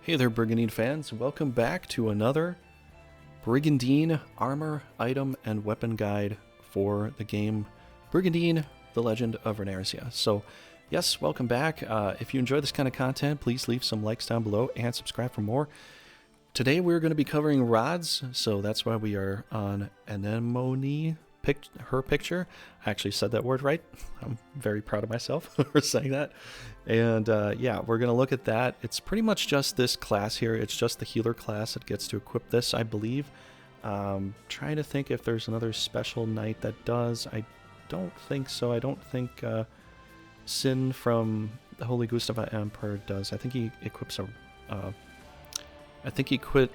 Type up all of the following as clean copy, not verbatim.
Hey there, Brigandine fans. Welcome back to another Brigandine armor, item, and weapon guide for the game Brigandine, the Legend of Runersia. So, yes, welcome back. If you enjoy this kind of content, please leave some likes down below and subscribe for more. Today we're going to be covering rods, so that's why we are on Anemone, her picture. I actually said that word right. I'm very proud of myself for saying that. And yeah, we're going to look at that. It's pretty much just this class here. It's just the healer class that gets to equip this, I believe. Trying to think if there's another special knight that does. I don't think so. I don't think Sin from the Holy Gustav Emperor does. I think he equips a...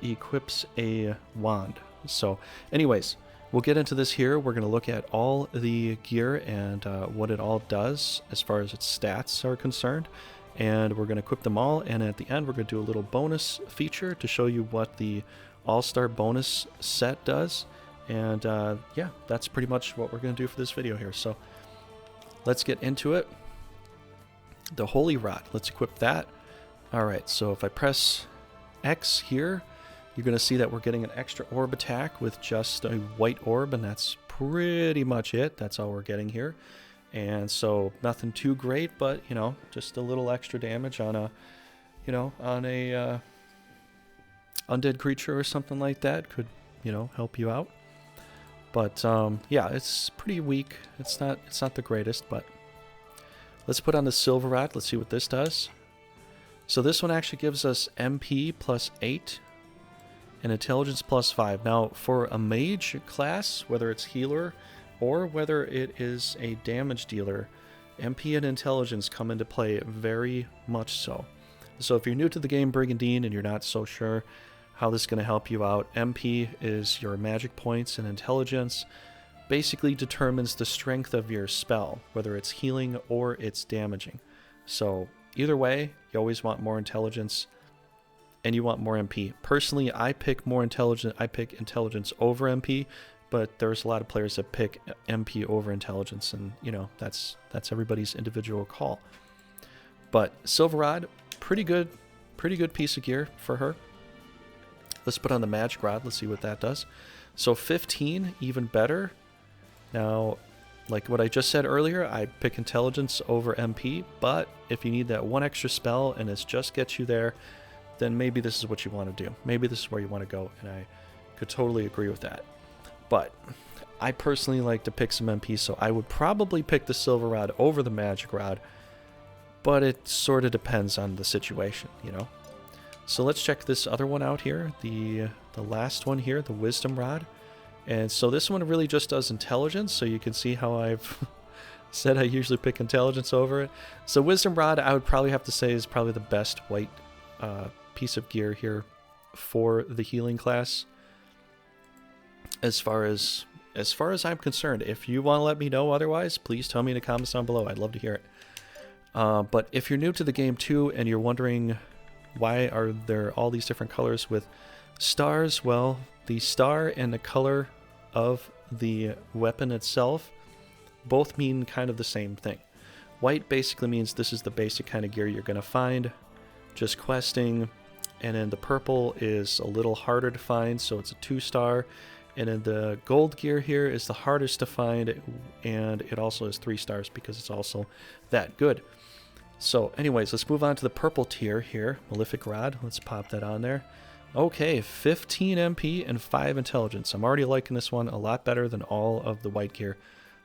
equips a wand. So anyways, we'll get into this here. We're going to look at all the gear and what it all does as far as its stats are concerned. And we're going to equip them all. And at the end, we're going to do a little bonus feature to show you what the All-Star bonus set does. And yeah, that's pretty much what we're going to do for this video here. So let's get into it. The Holy Rod. Let's equip that. All right, so if I press X here, you're going to see that we're getting an extra orb attack with just a white orb, and that's pretty much it. That's all we're getting here. And so nothing too great, but, you know, just a little extra damage on a, you know, on a undead creature or something like that could, you know, help you out. But yeah, it's pretty weak. It's not the greatest, but let's put on the Silver Rod. Let's see what this does. So this one actually gives us MP plus 8 and Intelligence plus 5. Now, for a mage class, whether it's healer or whether it is a damage dealer, MP and Intelligence come into play very much so. So if you're new to the game Brigandine and you're not so sure how this is going to help you out, MP is your magic points, and Intelligence basically determines the strength of your spell, whether it's healing or it's damaging. So either way, you always want more Intelligence and you want more MP. Personally, I pick more intelligence. I pick Intelligence over MP, but there's a lot of players that pick MP over Intelligence, and you know, that's everybody's individual call. But Silver Rod, pretty good piece of gear for her. Let's put on the Magic Rod. Let's see what that does. So 15, even better. Now, like what I just said earlier, I pick Intelligence over MP, but if you need that one extra spell and it just gets you there, then maybe this is what you want to do. Maybe this is where you want to go, and I could totally agree with that. But I personally like to pick some MP, so I would probably pick the Silver Rod over the Magic Rod, but it sort of depends on the situation, you know? So let's check this other one out here, the last one here, the Wisdom Rod. And so this one really just does Intelligence, so you can see how I've said I usually pick Intelligence over it. So Wisdom Rod, I would probably have to say, is probably the best white piece of gear here for the healing class. As far as I'm concerned, if you want to let me know otherwise, please tell me in the comments down below. I'd love to hear it. But if you're new to the game too, and you're wondering why are there all these different colors with stars, well, the star and the color of the weapon itself both mean kind of the same thing. White basically means this is the basic kind of gear you're going to find, just questing, and then the purple is a little harder to find, so it's a 2-star, and then the gold gear here is the hardest to find, and it also is 3 stars because it's also that good. So anyways, let's move on to the purple tier here, Malefic Rod. Let's pop that on there. Okay, 15 MP and 5 Intelligence. I'm already liking this one a lot better than all of the white gear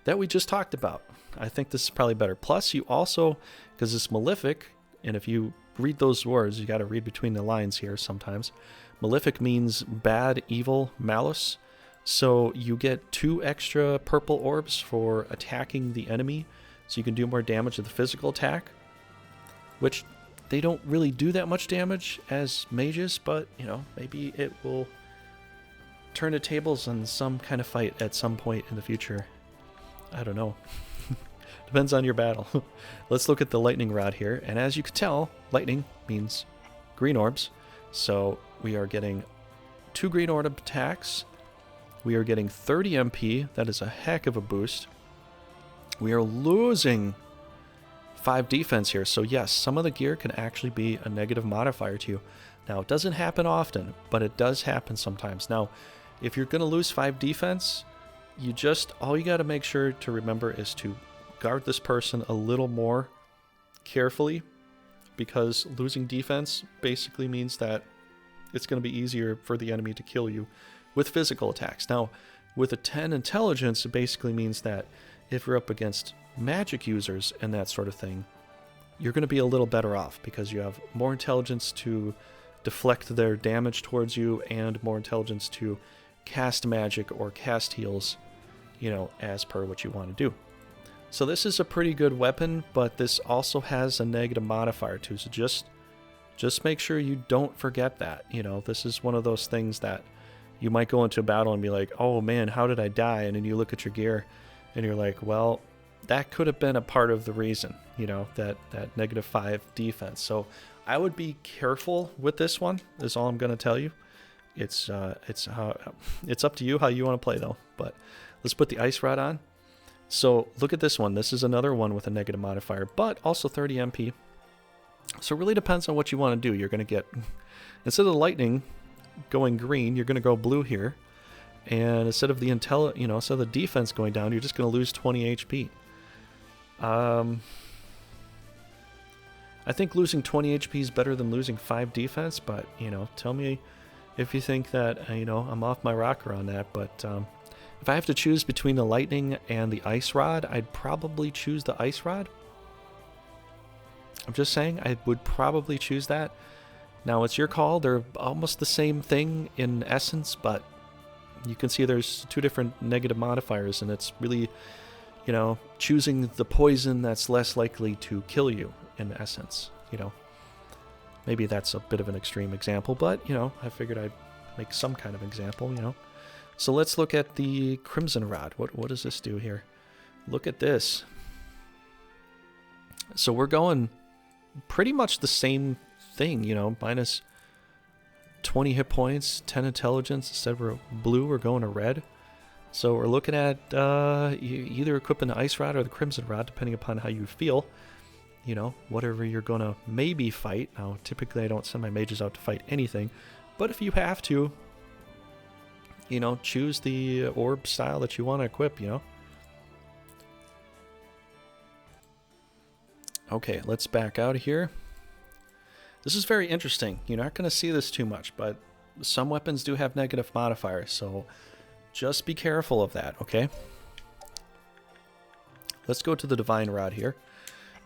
that we just talked about. I think this is probably better. Plus, you also, because it's Malefic, and if you read those words, you got to read between the lines here sometimes. Malefic means bad, evil, malice. So you get 2 extra purple orbs for attacking the enemy, so you can do more damage with the physical attack, which they don't really do that much damage as mages, but, you know, maybe it will turn the tables on some kind of fight at some point in the future. I don't know. Depends on your battle. Let's look at the Lightning Rod here, and as you can tell, lightning means green orbs, so we are getting 2 green orb attacks. We are getting 30 MP. That is a heck of a boost. We are losing 5 defense here. So yes, some of the gear can actually be a negative modifier to you. Now, it doesn't happen often, but it does happen sometimes. Now, if you're going to lose 5 defense, all you got to make sure to remember is to guard this person a little more carefully, because losing defense basically means that it's going to be easier for the enemy to kill you with physical attacks. Now, with a 10 intelligence, it basically means that if you're up against magic users and that sort of thing, you're going to be a little better off because you have more intelligence to deflect their damage towards you and more intelligence to cast magic or cast heals, you know, as per what you want to do. So this is a pretty good weapon, but this also has a negative modifier too. So just make sure you don't forget that. You know, this is one of those things that you might go into a battle and be like, oh man, how did I die? And then you look at your gear and you're like, well, that could have been a part of the reason, you know, that -5 defense. So I would be careful with this one, is all I'm going to tell you. It's up to you how you want to play though. But let's put the Ice Rod on. So look at this one. This is another one with a negative modifier, but also 30 MP. So it really depends on what you want to do. You're going to get, instead of the lightning going green, you're going to go blue here. And instead of the instead of the defense going down, you're just going to lose 20 HP. I think losing 20 HP is better than losing 5 defense, but, you know, tell me if you think that, you know, I'm off my rocker on that. But if I have to choose between the lightning and the Ice Rod, I'd probably choose the Ice Rod. I'm just saying, I would probably choose that. Now, it's your call. They're almost the same thing in essence, but you can see there's 2 different negative modifiers, and it's really, you know, choosing the poison that's less likely to kill you in essence, you know. Maybe that's a bit of an extreme example, but, you know, I figured I'd make some kind of example, you know. So let's look at the Crimson Rod. What does this do here? Look at this. So we're going pretty much the same thing, you know, minus 20 hit points, 10 intelligence. Instead of blue, we're going to red. So we're looking at either equipping the Ice Rod or the Crimson Rod, depending upon how you feel. You know, whatever you're going to maybe fight. Now, typically I don't send my mages out to fight anything, but if you have to, you know, choose the orb style that you want to equip, you know. Okay, let's back out of here. This is very interesting. You're not going to see this too much, but some weapons do have negative modifiers, so just be careful of that, okay? Let's go to the Divine Rod here.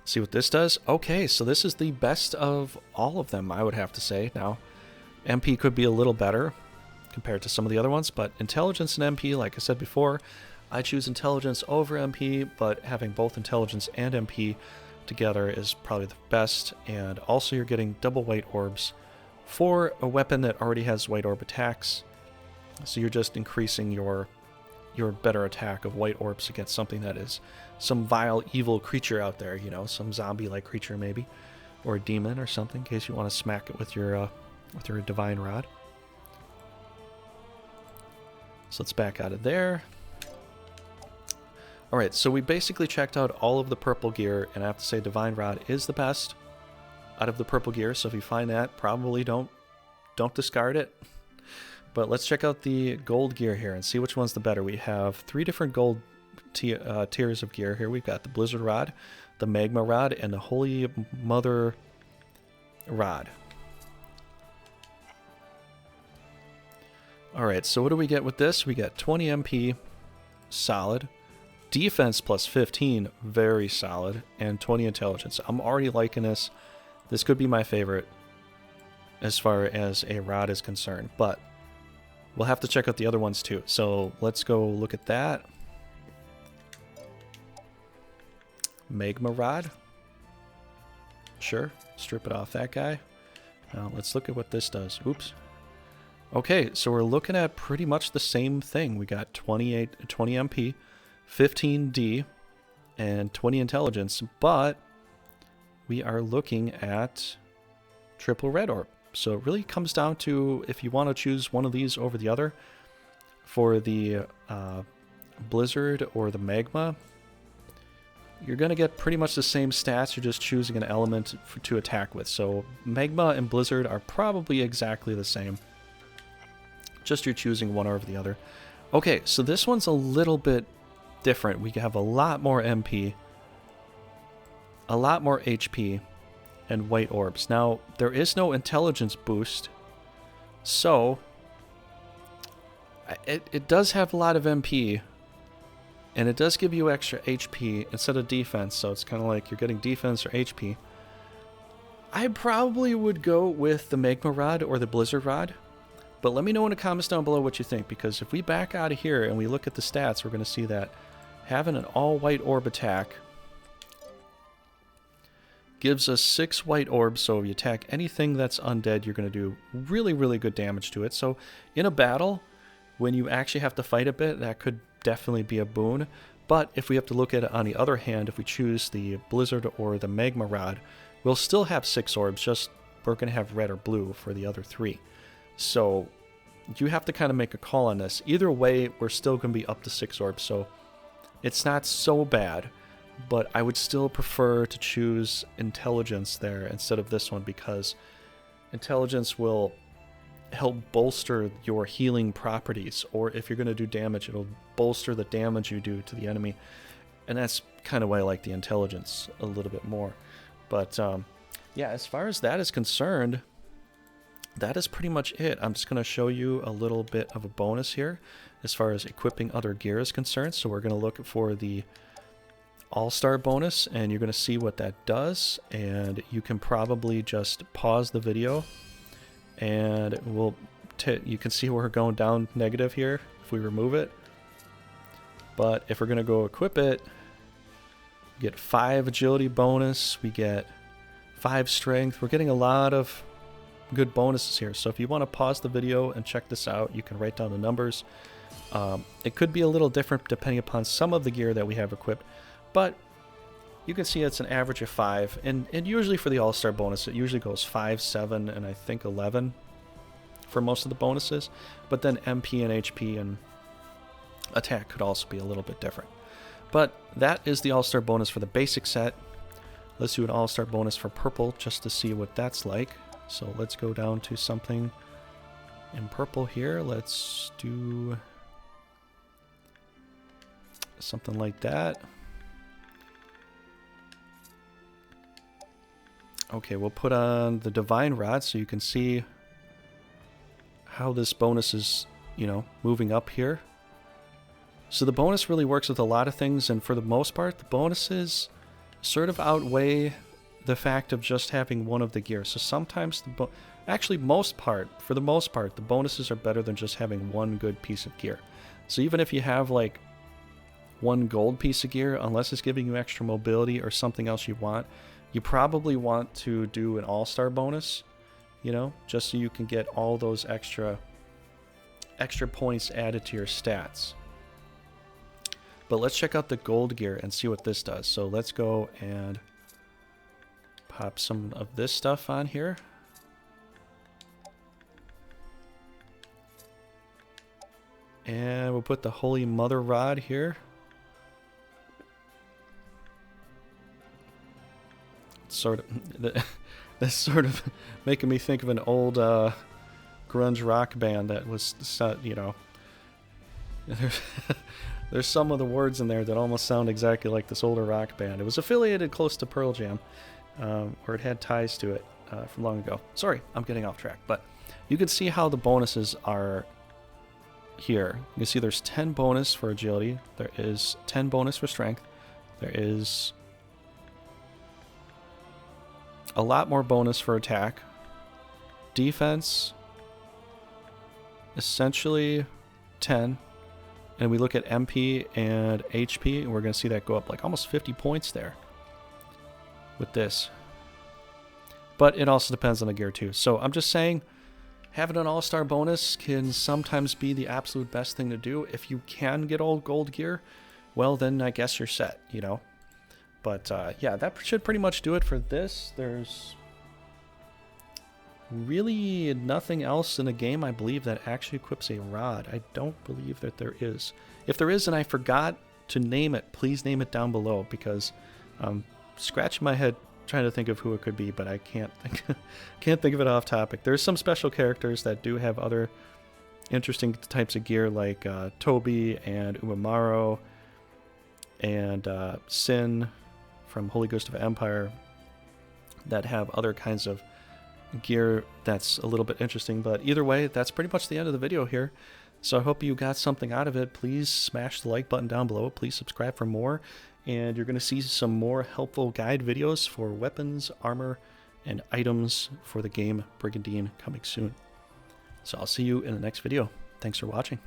See what this does. Okay, so this is the best of all of them, I would have to say. Now, MP could be a little better compared to some of the other ones, but Intelligence and MP, like I said before, I choose Intelligence over MP, but having both Intelligence and MP together is probably the best. And also you're getting double white orbs for a weapon that already has white orb attacks. So you're just increasing your better attack of white orbs against something that is some vile, evil creature out there, you know, some zombie-like creature maybe, or a demon or something, in case you want to smack it with your Divine Rod. So let's back out of there. Alright, so we basically checked out all of the purple gear, and I have to say Divine Rod is the best out of the purple gear, so if you find that, probably don't discard it. But let's check out the gold gear here and see which one's the better. We have 3 different gold tiers of gear here. We've got the Blizzard Rod, the Magma Rod, and the Holy Mother Rod. Alright, so what do we get with this? We got 20 MP, solid. Defense plus 15, very solid. And 20 intelligence. I'm already liking this. This could be my favorite as far as a rod is concerned. But we'll have to check out the other ones too. So let's go look at that. Magma Rod. Sure, strip it off that guy. Now let's look at what this does. Oops. Okay, so we're looking at pretty much the same thing. We got 20 MP, 15 D, and 20 intelligence, but we are looking at triple red orb. So it really comes down to if you want to choose one of these over the other. For the Blizzard or the Magma, you're going to get pretty much the same stats. You're just choosing an element to attack with. So Magma and Blizzard are probably exactly the same. Just you're choosing one over the other. Okay, so this one's a little bit different. We have a lot more MP, a lot more HP, and white orbs. Now, there is no intelligence boost, so it does have a lot of MP, and it does give you extra HP instead of defense, so it's kind of like you're getting defense or HP. I probably would go with the Magma Rod or the Blizzard Rod, but let me know in the comments down below what you think, because if we back out of here and we look at the stats, we're going to see that having an all-white orb attack gives us 6 white orbs, so if you attack anything that's undead, you're going to do really, really good damage to it. So in a battle, when you actually have to fight a bit, that could definitely be a boon. But if we have to look at it on the other hand, if we choose the Blizzard or the Magma Rod, we'll still have 6 orbs, just we're going to have red or blue for the other 3. So you have to kind of make a call on this. Either way, we're still going to be up to 6 orbs, so it's not so bad. But I would still prefer to choose intelligence there instead of this one, because intelligence will help bolster your healing properties, or if you're going to do damage, it'll bolster the damage you do to the enemy, and that's kind of why I like the intelligence a little bit more. But yeah, as far as that is concerned, that is pretty much it. I'm just going to show you a little bit of a bonus here as far as equipping other gear is concerned. So we're going to look for the All-Star bonus, and you're going to see what that does, and you can probably just pause the video and you can see we're going down negative here if we remove it. But if we're going to go equip it, we get 5 agility bonus, we get 5 strength. We're getting a lot of good bonuses here. So if you want to pause the video and check this out, you can write down the numbers. It could be a little different depending upon some of the gear that we have equipped, but you can see it's an average of 5, and usually for the All-Star bonus, it usually goes 5, 7, and I think 11 for most of the bonuses. But then MP and HP and attack could also be a little bit different. But that is the All-Star bonus for the basic set. Let's do an All-Star bonus for purple just to see what that's like. So let's go down to something in purple here. Let's do something like that. Okay, we'll put on the Divine Rod so you can see how this bonus is, you know, moving up here. So the bonus really works with a lot of things, and for the most part, the bonuses sort of outweigh the fact of just having one of the gear. So sometimes, for the most part, the bonuses are better than just having one good piece of gear. So even if you have like one gold piece of gear, unless it's giving you extra mobility or something else you want, you probably want to do an All-Star bonus, you know, just so you can get all those extra points added to your stats. But let's check out the gold gear and see what this does. So let's go and pop some of this stuff on here. And we'll put the Holy Mother Rod here. Sort of, that's sort of making me think of an old grunge rock band that was, you know, there's some of the words in there that almost sound exactly like this older rock band. It was affiliated close to Pearl Jam, or it had ties to it from long ago. Sorry, I'm getting off track, but you can see how the bonuses are here. You can see there's 10 bonus for agility, there is 10 bonus for strength, there is a lot more bonus for attack, defense, essentially 10, and we look at MP and HP, and we're going to see that go up like almost 50 points there with this. But it also depends on the gear too. So I'm just saying, having an All-Star bonus can sometimes be the absolute best thing to do. If you can get all gold gear, well then I guess you're set, you know. But yeah, that should pretty much do it for this. There's really nothing else in the game, I believe, that actually equips a rod. I don't believe that there is. If there is and I forgot to name it, please name it down below, because I'm scratching my head trying to think of who it could be, but I can't think of it off topic. There's some special characters that do have other interesting types of gear, like Toby and Umamaro and Sin from Holy Ghost of Empire, that have other kinds of gear that's a little bit interesting. But either way, that's pretty much the end of the video here. So I hope you got something out of it. Please smash the like button down below. Please subscribe for more. And you're going to see some more helpful guide videos for weapons, armor, and items for the game Brigandine coming soon. So I'll see you in the next video. Thanks for watching.